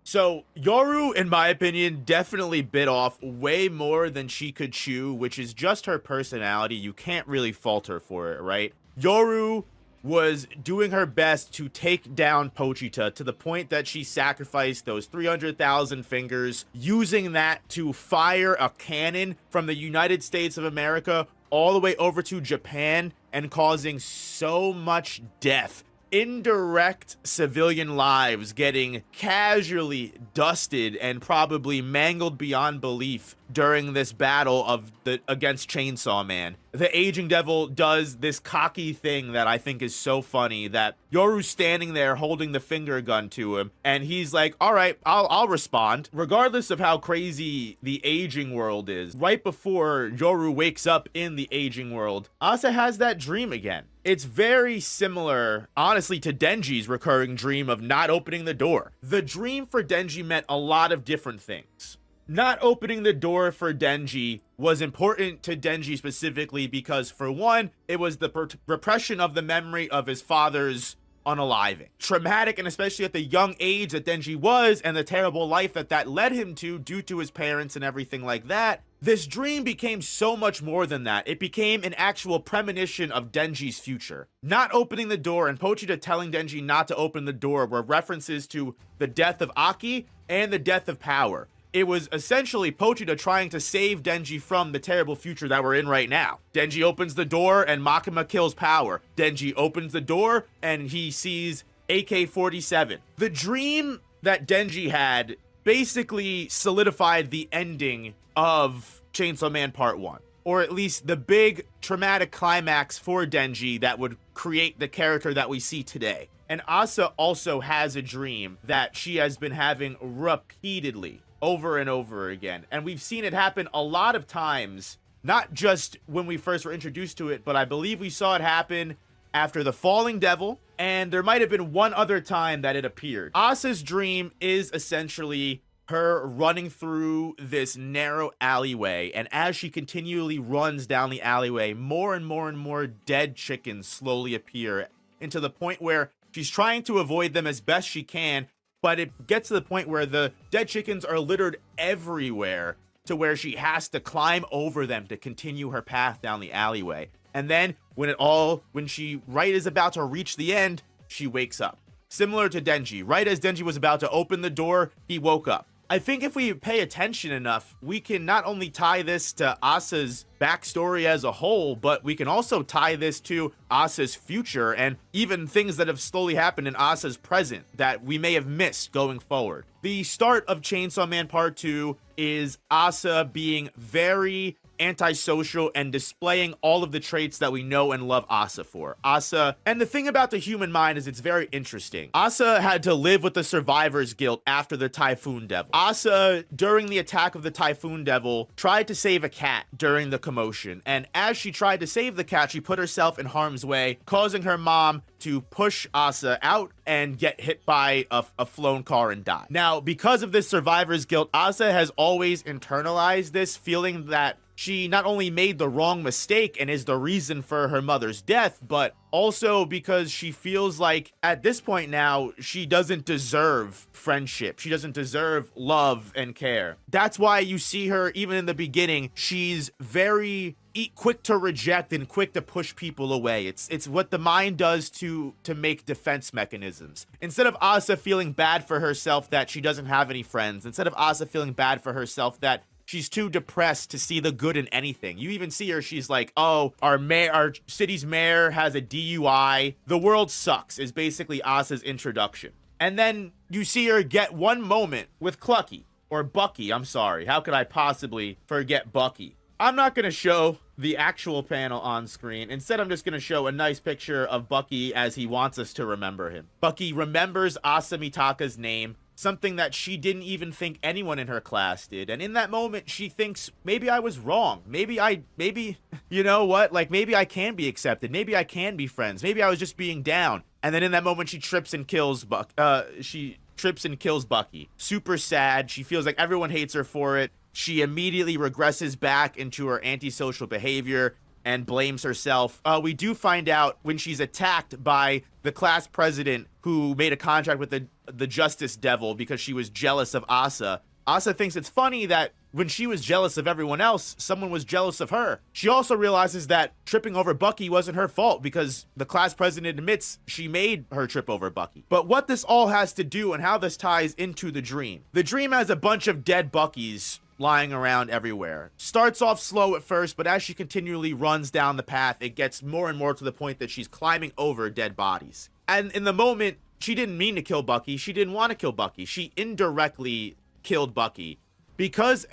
So, Yoru, in my opinion, definitely bit off way more than she could chew, which is just her personality. You can't really fault her for it, right? Yoru was doing her best to take down Pochita to the point that she sacrificed those 300,000 fingers, using that to fire a cannon from the United States of America all the way over to Japan and causing so much death. Indirect civilian lives getting casually dusted and probably mangled beyond belief during this battle against Chainsaw Man. The aging devil does this cocky thing that I think is so funny, that Yoru's standing there holding the finger gun to him, and he's like, all right, I'll respond. Regardless of how crazy the aging world is, right before Yoru wakes up in the aging world, Asa has that dream again. It's very similar, honestly, to Denji's recurring dream of not opening the door. The dream for Denji meant a lot of different things. Not opening the door for Denji was important to Denji specifically because, for one, it was the repression of the memory of his father's unaliving. Traumatic, and especially at the young age that Denji was, and the terrible life that led him to due to his parents and everything like that. This dream became so much more than that. It became an actual premonition of Denji's future. Not opening the door and Pochita telling Denji not to open the door were references to the death of Aki and the death of Power. It was essentially Pochita trying to save Denji from the terrible future that we're in right now. Denji opens the door and Makima kills Power. Denji opens the door and he sees AK-47. The dream that Denji had basically solidified the ending of Chainsaw Man Part 1. Or at least the big traumatic climax for Denji that would create the character that we see today. And Asa also has a dream that she has been having repeatedly, over and over again. And we've seen it happen a lot of times, not just when we first were introduced to it, but I believe we saw it happen after the Falling Devil, and there might have been one other time that it appeared. Asa's dream is essentially her running through this narrow alleyway, and as she continually runs down the alleyway, more and more and more dead chickens slowly appear, and to the point where she's trying to avoid them as best she can, but it gets to the point where the dead chickens are littered everywhere to where she has to climb over them to continue her path down the alleyway. And then when she right is about to reach the end, she wakes up. Similar to Denji, right as Denji was about to open the door, he woke up. I think if we pay attention enough, we can not only tie this to Asa's backstory as a whole, but we can also tie this to Asa's future and even things that have slowly happened in Asa's present that we may have missed going forward. The start of Chainsaw Man Part 2 is Asa being very antisocial and displaying all of the traits that we know and love Asa for. Asa, and the thing about the human mind is it's very interesting. Asa had to live with the survivor's guilt after the Typhoon Devil. Asa, during the attack of the Typhoon Devil, tried to save a cat during the commotion, and as she tried to save the cat, she put herself in harm's way, causing her mom to push Asa out and get hit by a flown car and die. Now, because of this survivor's guilt, Asa has always internalized this, feeling that she not only made the wrong mistake and is the reason for her mother's death, but also because she feels like at this point now, she doesn't deserve friendship. She doesn't deserve love and care. That's why you see her, even in the beginning, she's very quick to reject and quick to push people away. It's what the mind does to make defense mechanisms. Instead of Asa feeling bad for herself that she doesn't have any friends, instead of Asa feeling bad for herself that she's too depressed to see the good in anything. You even see her, she's like, oh, our city's mayor has a DUI. The world sucks is basically Asa's introduction. And then you see her get one moment with Clucky, or Bucky, I'm sorry. How could I possibly forget Bucky? I'm not going to show the actual panel on screen. Instead, I'm just going to show a nice picture of Bucky as he wants us to remember him. Bucky remembers Asa Mitaka's name, something that she didn't even think anyone in her class did. And in that moment, she thinks, maybe I was wrong. Maybe, you know what? Like, maybe I can be accepted. Maybe I can be friends. Maybe I was just being down. And then in that moment, she trips and kills Bucky. Super sad. She feels like everyone hates her for it. She immediately regresses back into her antisocial behavior. and blames herself. We do find out when she's attacked by the class president who made a contract with the Justice Devil because she was jealous of Asa. Asa thinks it's funny that when she was jealous of everyone else, someone was jealous of her. She also realizes that tripping over Bucky wasn't her fault because the class president admits she made her trip over Bucky. But what this all has to do and how this ties into the dream. The dream has a bunch of dead Buckys lying around everywhere. Starts off slow at first, but as she continually runs down the path, it gets more and more to the point that she's climbing over dead bodies. And in the moment, she didn't mean to kill Bucky. She didn't want to kill Bucky. She indirectly killed Bucky. Because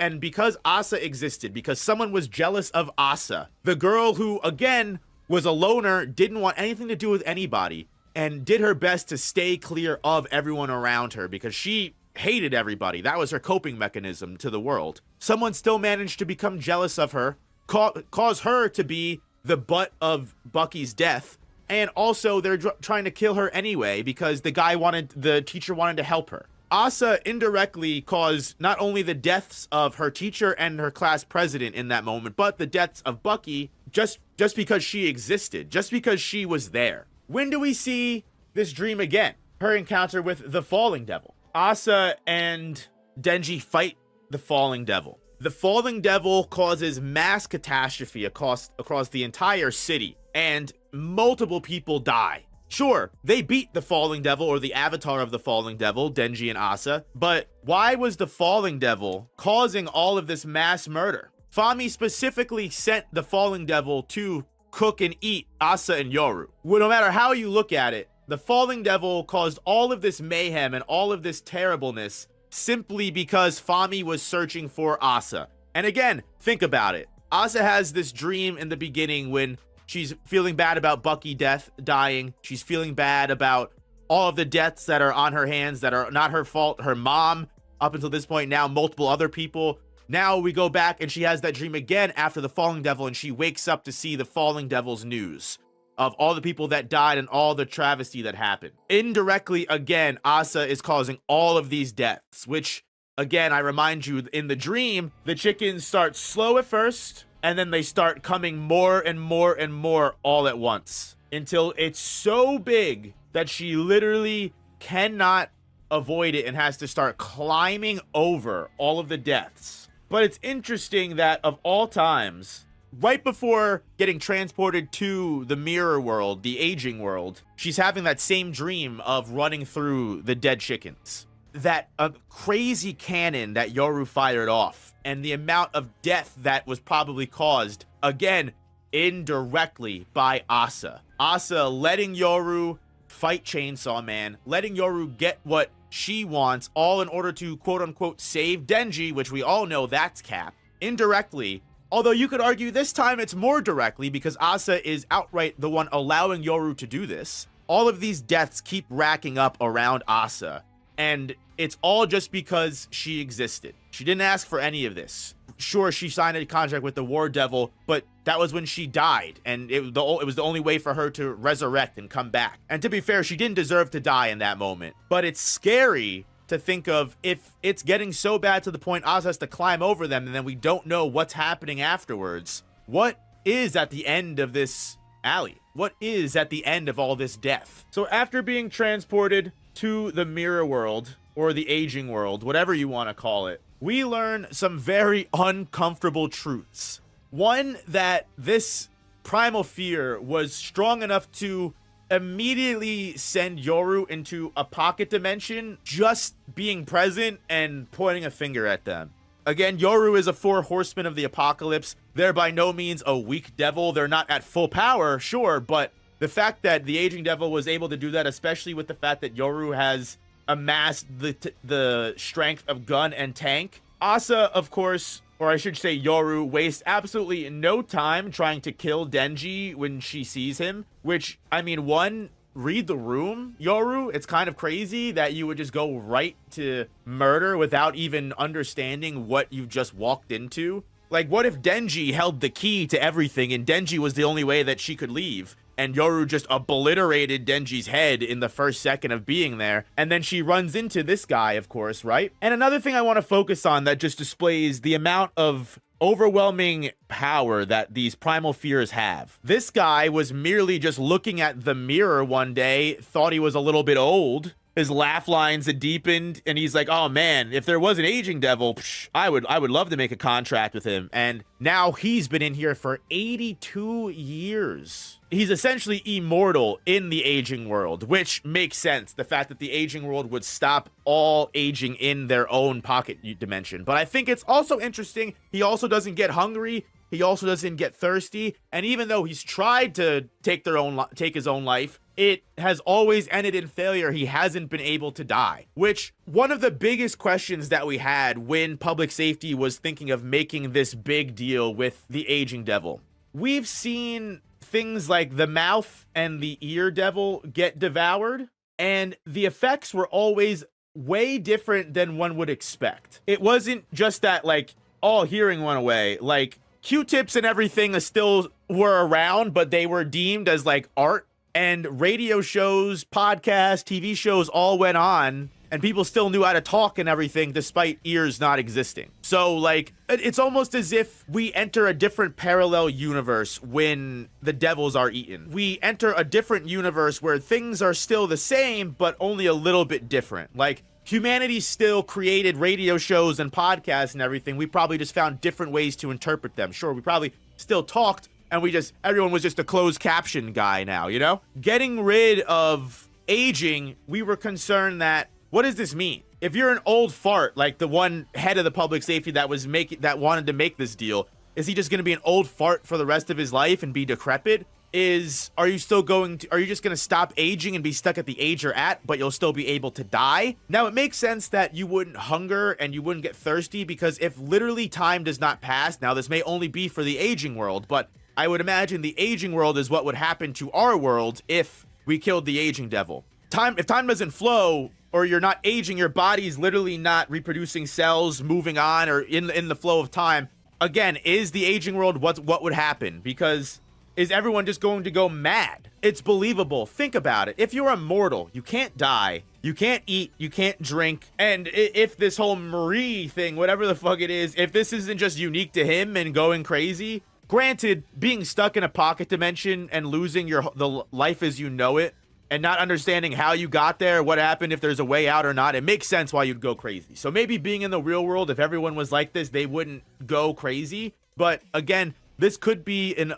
Asa existed, because someone was jealous of Asa, the girl who, again, was a loner, didn't want anything to do with anybody, and did her best to stay clear of everyone around her because she hated everybody. That was her coping mechanism to the world. Someone still managed to become jealous of her, cause her to be the butt of Bucky's death, and also they're trying to kill her anyway because the teacher wanted to help her. Asa indirectly caused not only the deaths of her teacher and her class president in that moment, but the deaths of Bucky just because she existed, just because she was there. When do we see this dream again? Her encounter with the Falling Devil. Asa and Denji fight the Falling Devil. The Falling Devil causes mass catastrophe across the entire city, and multiple people die. Sure, they beat the Falling Devil, or the avatar of the Falling Devil, Denji and Asa, but why was the Falling Devil causing all of this mass murder? Fami specifically sent the Falling Devil to cook and eat Asa and Yoru. Well, no matter how you look at it, the Falling Devil caused all of this mayhem and all of this terribleness simply because Fami was searching for Asa. And again, think about it. Asa has this dream in the beginning when she's feeling bad about Bucky dying. She's feeling bad about all of the deaths that are on her hands that are not her fault. Her mom, up until this point, now multiple other people. Now we go back and she has that dream again after the Falling Devil, and she wakes up to see the Falling Devil's news of all the people that died and all the travesty that happened. Indirectly, again, Asa is causing all of these deaths, which, again, I remind you, in the dream, the chickens start slow at first, and then they start coming more and more and more all at once until it's so big that she literally cannot avoid it and has to start climbing over all of the deaths. But it's interesting that of all times, right before getting transported to the mirror world, the aging world, she's having that same dream of running through the dead chickens. That crazy cannon that Yoru fired off, and the amount of death that was probably caused, again, indirectly by Asa. Asa letting Yoru fight Chainsaw Man, letting Yoru get what she wants, all in order to quote-unquote save Denji, which we all know that's cap. Indirectly, although you could argue this time it's more directly because Asa is outright the one allowing Yoru to do this. All of these deaths keep racking up around Asa, and it's all just because she existed. She didn't ask for any of this. Sure, she signed a contract with the War Devil, but that was when she died, and it was the only way for her to resurrect and come back. And to be fair, she didn't deserve to die in that moment. But it's scary to think of if it's getting so bad to the point Asa has to climb over them, and then we don't know what's happening afterwards. What is at the end of this alley? What is at the end of all this death? So after being transported to the mirror world, or the aging world, whatever you want to call it, we learn some very uncomfortable truths. One, that this primal fear was strong enough to immediately send Yoru into a pocket dimension, just being present and pointing a finger at them. Again, Yoru is a 4 horsemen of the apocalypse. They're by no means a weak devil. They're not at full power, sure, but the fact that the aging devil was able to do that, especially with the fact that Yoru has amassed the strength of gun and tank. Asa, of course, or I should say Yoru, wastes absolutely no time trying to kill Denji when she sees him, which, I mean, one, read the room, Yoru. It's kind of crazy that you would just go right to murder without even understanding what you just walked into. Like, what if Denji held the key to everything and Denji was the only way that she could leave? And Yoru just obliterated Denji's head in the first second of being there. And then she runs into this guy, of course, right? And another thing I want to focus on that just displays the amount of overwhelming power that these primal fears have. This guy was merely just looking at the mirror one day, thought he was a little bit old. His laugh lines had deepened, and he's like, "Oh man, if there was an aging devil, I would love to make a contract with him." And now he's been in here for 82 years. He's essentially immortal in the aging world, which makes sense. The fact that the aging world would stop all aging in their own pocket dimension. But I think it's also interesting, he also doesn't get hungry. He also doesn't get thirsty. And even though he's tried to take his own life, it has always ended in failure. He hasn't been able to die, which one of the biggest questions that we had when public safety was thinking of making this big deal with the aging devil. We've seen things like the mouth and the ear devil get devoured, and the effects were always way different than one would expect. It wasn't just that like all hearing went away. Like Q-tips and everything still were around, but they were deemed as like art. And radio shows, podcasts, TV shows all went on, and people still knew how to talk and everything despite ears not existing. So like, it's almost as if we enter a different parallel universe when the devils are eaten. We enter a different universe where things are still the same, but only a little bit different. Like, humanity still created radio shows and podcasts and everything. We probably just found different ways to interpret them. Sure, we probably still talked, and everyone was just a closed caption guy now, you know? Getting rid of aging, we were concerned that, what does this mean? If you're an old fart, like the one head of the public safety that wanted to make this deal, is he just gonna be an old fart for the rest of his life and be decrepit? Are you just gonna stop aging and be stuck at the age you're at, but you'll still be able to die? Now, it makes sense that you wouldn't hunger and you wouldn't get thirsty, because if literally time does not pass, now this may only be for the aging world, but I would imagine the aging world is what would happen to our world if we killed the aging devil. If time doesn't flow, or you're not aging, your body's literally not reproducing cells, moving on, or in the flow of time. Again, is the aging world what would happen? Because is everyone just going to go mad? It's believable. Think about it. If you're immortal, you can't die, you can't eat, you can't drink, and if this whole Marie thing, whatever the fuck it is, if this isn't just unique to him and going crazy. Granted, being stuck in a pocket dimension and losing the life as you know it, and not understanding how you got there, what happened, if there's a way out or not, it makes sense why you'd go crazy. So maybe being in the real world, if everyone was like this, they wouldn't go crazy. But again, this could be an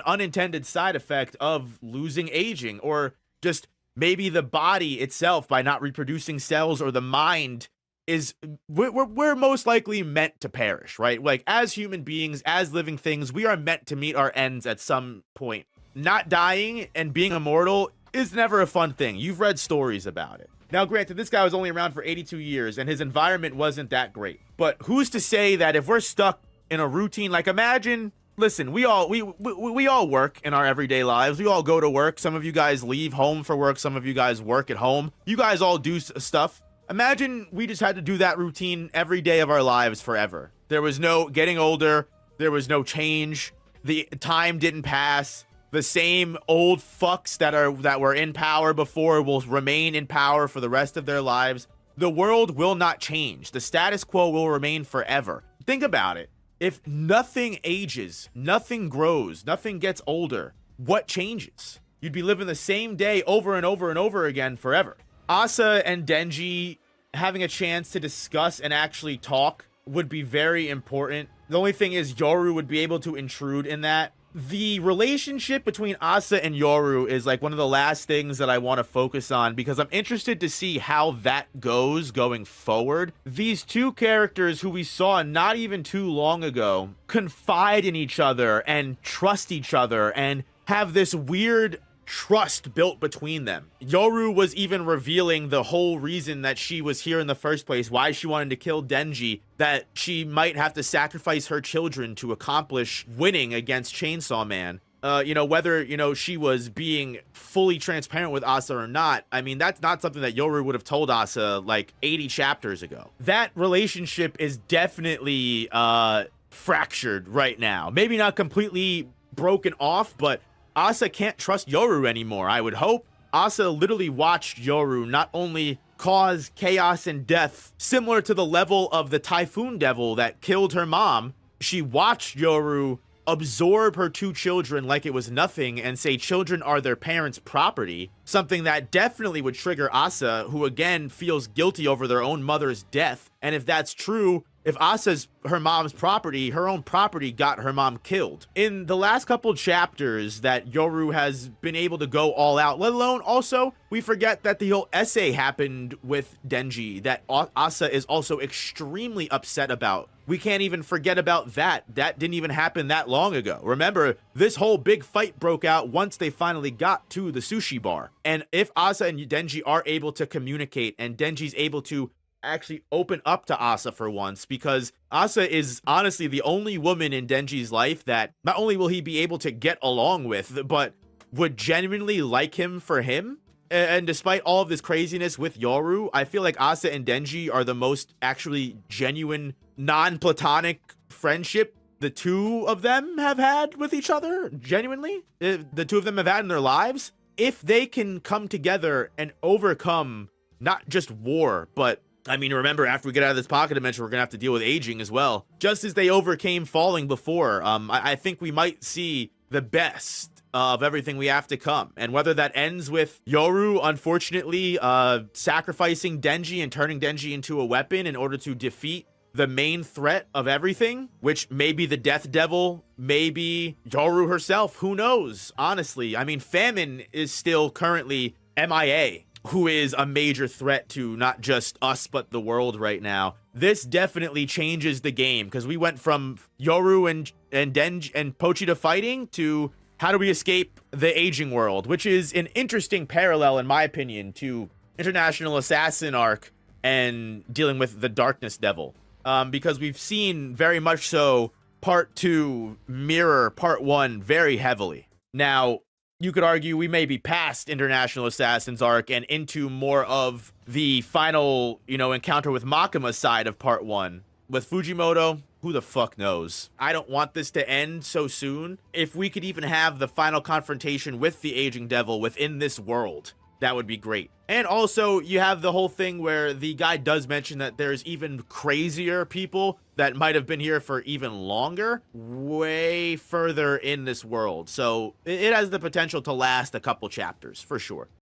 unintended side effect of losing aging, or just maybe the body itself, by not reproducing cells, or the mind we're most likely meant to perish, right? Like, as human beings, as living things, we are meant to meet our ends at some point. Not dying and being immortal is never a fun thing. You've read stories about it. Now, granted, this guy was only around for 82 years and his environment wasn't that great. But who's to say that if we're stuck in a routine, like imagine, listen, we all work in our everyday lives. We all go to work. Some of you guys leave home for work. Some of you guys work at home. You guys all do stuff. Imagine we just had to do that routine every day of our lives forever. There was no getting older. There was no change. The time didn't pass. The same old fucks that were in power before will remain in power for the rest of their lives. The world will not change. The status quo will remain forever. Think about it. If nothing ages, nothing grows, nothing gets older, what changes? You'd be living the same day over and over and over again forever. Asa and Denji having a chance to discuss and actually talk would be very important. The only thing is Yoru would be able to intrude in that. The relationship between Asa and Yoru is like one of the last things that I want to focus on, because I'm interested to see how that goes going forward. These two characters who we saw not even too long ago confide in each other and trust each other and have this weird trust built between them. Yoru was even revealing the whole reason that she was here in the first place, why she wanted to kill Denji, that she might have to sacrifice her children to accomplish winning against Chainsaw Man. Whether, she was being fully transparent with Asa or not, I mean, that's not something that Yoru would have told Asa like 80 chapters ago. That relationship is definitely fractured right now. Maybe not completely broken off, but Asa can't trust Yoru anymore, I would hope. Asa literally watched Yoru not only cause chaos and death similar to the level of the Typhoon Devil that killed her mom, she watched Yoru absorb her 2 children like it was nothing and say children are their parents' property, something that definitely would trigger Asa, who again feels guilty over their own mother's death. And if that's true, if Asa's her mom's property, her own property got her mom killed. In the last couple chapters that Yoru has been able to go all out, let alone also, we forget that the whole essay happened with Denji that Asa is also extremely upset about. We can't even forget about that. That didn't even happen that long ago. Remember, this whole big fight broke out once they finally got to the sushi bar. And if Asa and Denji are able to communicate and Denji's able to actually open up to Asa for once, because Asa is honestly the only woman in Denji's life that not only will he be able to get along with, but would genuinely like him for him. And despite all of this craziness with Yoru, I feel like Asa and Denji are the most actually genuine, non-platonic friendship the 2 of them have had with each other, genuinely. The 2 of them have had in their lives. If they can come together and overcome not just war, but I mean, remember, after we get out of this pocket dimension, we're going to have to deal with aging as well. Just as they overcame falling before, I think we might see the best of everything we have to come. And whether that ends with Yoru, unfortunately, sacrificing Denji and turning Denji into a weapon in order to defeat the main threat of everything, which may be the Death Devil, maybe Yoru herself, who knows? Honestly, I mean, Famine is still currently MIA, who is a major threat to not just us, but the world right now. This definitely changes the game, because we went from Yoru and Denji and Pochita fighting to how do we escape the aging world, which is an interesting parallel, in my opinion, to International Assassin arc and dealing with the Darkness Devil. Because we've seen very much so Part 2 mirror Part 1 very heavily. Now, you could argue we may be past International Assassin's arc and into more of the final, encounter with Makima side of Part 1. With Fujimoto, who the fuck knows? I don't want this to end so soon. If we could even have the final confrontation with the Aging Devil within this world, that would be great. And also, you have the whole thing where the guy does mention that there's even crazier people that might have been here for even longer, way further in this world. So it has the potential to last a couple chapters, for sure.